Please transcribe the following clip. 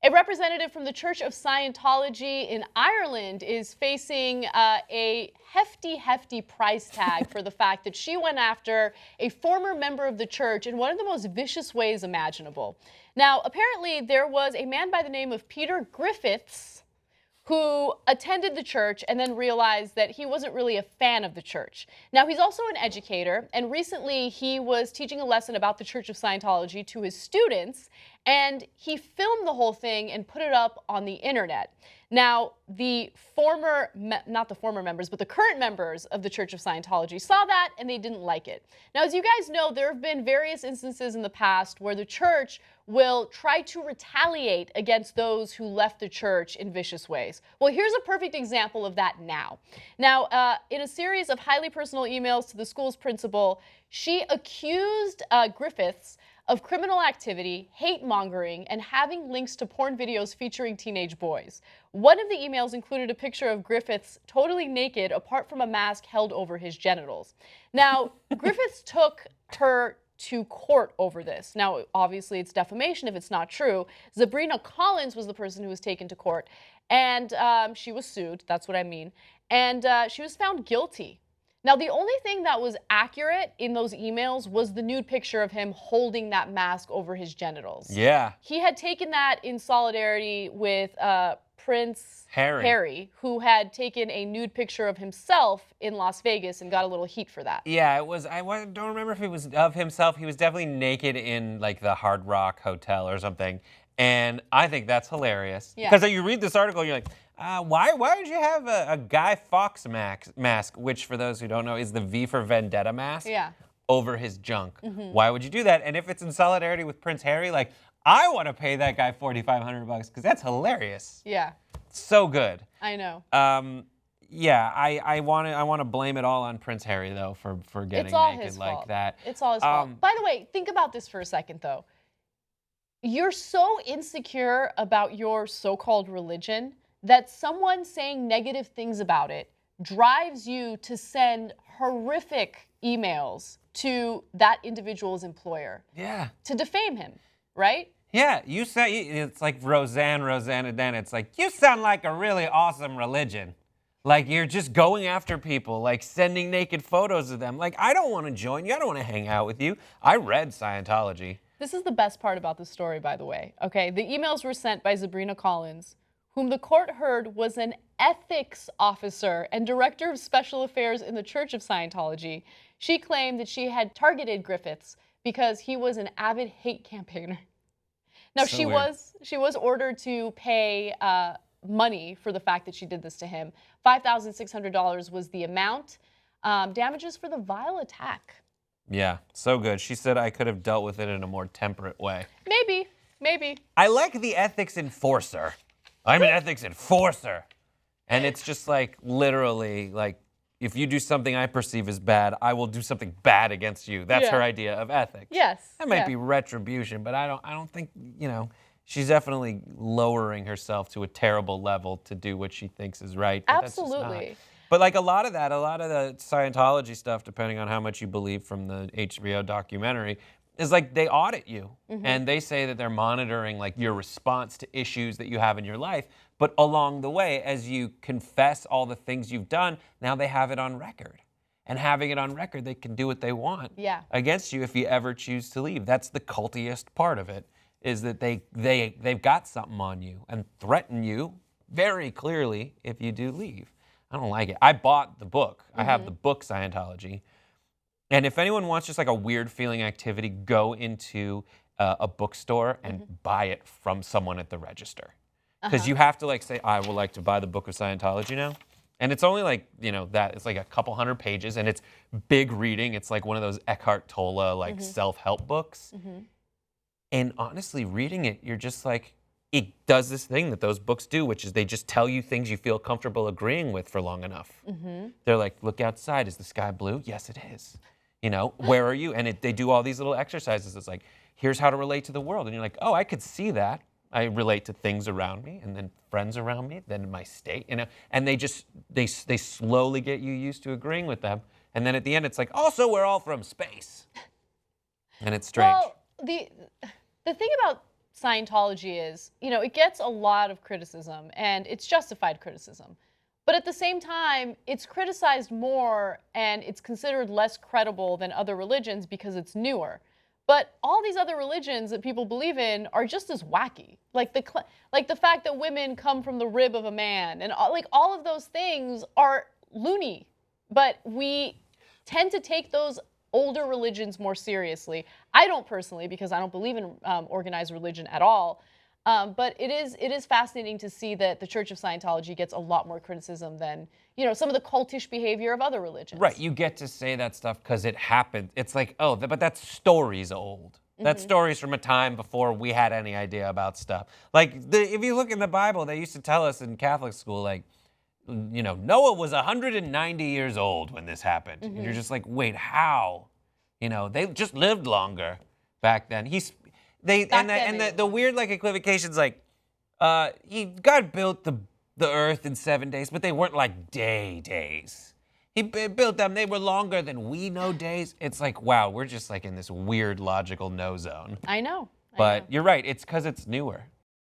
A representative from the Church of Scientology in Ireland is facing a hefty price tag for the fact that she went after a former member of the church in one of the most vicious ways imaginable. Now, apparently there was a man by the name of Peter Griffiths who attended the church and then realized that he wasn't really a fan of the church. Now, he's also an educator, and recently he was teaching a lesson about the Church of Scientology to his students, and he filmed the whole thing and put it up on the internet. Now, the not the former members, but the current members of the Church of Scientology saw that and they didn't like it. Now, as you guys know, there have been various instances in the past where the church will try to retaliate against those who left the church in vicious ways. Well, here's a perfect example of that now. Now, in a series of highly personal emails to the school's principal, she accused Griffiths of criminal activity, hate-mongering, and having links to porn videos featuring teenage boys. One of the emails included a picture of Griffiths totally naked apart from a mask held over his genitals. Now, Griffiths took her to court over this. Now, obviously, it's defamation if it's not true. Sabrina Collins was the person who was taken to court, and she was sued. That's what I mean. And she was found guilty. Now, the only thing that was accurate in those emails was the nude picture of him holding that mask over his genitals. Yeah. He had taken that in solidarity with Prince Harry, who had taken a nude picture of himself in Las Vegas and got a little heat for that. Yeah, it was, don't remember if it was of himself. He was definitely naked in like the Hard Rock Hotel or something. And I think that's hilarious. Yeah. Because you read this article and you're like, why would you have a Guy Fawkes mask, which for those who don't know is the V for Vendetta mask, over his junk? Why would you do that? And if it's in solidarity with Prince Harry, like, I want to pay that guy $4,500 because that's hilarious. Yeah. So good. I know. Yeah, I want to blame it all on Prince Harry though for getting naked like that. It's all his fault. By the way, think about this for a second though. You're so insecure about your so-called religion that someone saying negative things about it drives you to send horrific emails to that individual's employer. Yeah. To defame him, right? Yeah, you say, it's like Rosanna Den. It's like, you sound like a really awesome religion. Like, you're just going after people, like sending naked photos of them. Like, I don't want to join you. I don't want to hang out with you. I read Scientology. This is the best part about the story, by the way. Okay, the emails were sent by Sabrina Collins, whom the court heard was an ethics officer and director of special affairs in the Church of Scientology. She claimed that she had targeted Griffiths because he was an avid hate campaigner. Now, So she was ordered to pay money for the fact that she did this to him. $5,600 was the amount. Damages for the vile attack. Yeah, so good. She said I could have dealt with it in a more temperate way. Maybe. I like the ethics enforcer. I'm an ethics enforcer. And it's just like, literally, like, if you do something I perceive as bad, I will do something bad against you. That's her idea of ethics. Yes. That might be retribution, but I don't think, she's definitely lowering herself to a terrible level to do what she thinks is right. But Absolutely. But like a lot of the Scientology stuff, depending on how much you believe from the HBO documentary, is like they audit you and they say that they're monitoring like your response to issues that you have in your life. But along the way, as you confess all the things you've done, now they have it on record. And having it on record, they can do what they want against you if you ever choose to leave. That's the cultiest part of it, is that they've got something on you and threaten you very clearly if you do leave. I don't like it. I bought the book. I have the book Scientology. And if anyone wants just like a weird feeling activity, go into a bookstore and buy it from someone at the register. Because you have to like say, I would like to buy the book of Scientology now. And it's only like, it's like a couple hundred pages and it's big reading. It's like one of those Eckhart Tolle like self-help books. And honestly, reading it, you're just like, it does this thing that those books do, which is they just tell you things you feel comfortable agreeing with for long enough. They're like, look outside, is the sky blue? Yes, it is. Where are you? And they do all these little exercises. It's like, here's how to relate to the world. And you're like, oh, I could see that. I relate to things around me and then friends around me, then my state, and they slowly get you used to agreeing with them. And then at the end, it's like, also, we're all from space. And it's strange. Well, the thing about Scientology is, it gets a lot of criticism, and it's justified criticism. But at the same time, it's criticized more and it's considered less credible than other religions because it's newer. But all these other religions that people believe in are just as wacky. Like the fact that women come from the rib of a man, and all of those things are loony. But we tend to take those older religions more seriously. I don't personally, because I don't believe in organized religion at all. But it is fascinating to see that the Church of Scientology gets a lot more criticism than some of the cultish behavior of other religions. Right, you get to say that stuff because it happened. It's like, oh, but that story's old. That story's from a time before we had any idea about stuff. Like if you look in the Bible, they used to tell us in Catholic school, like, Noah was 190 years old when this happened. And you're just like, wait, how? They just lived longer back then. The weird equivocations, like God built the earth in 7 days, but they weren't like days. He built them; they were longer than we know days. It's like, wow, we're just like in this weird logical no zone. I know. But you're right; it's because it's newer.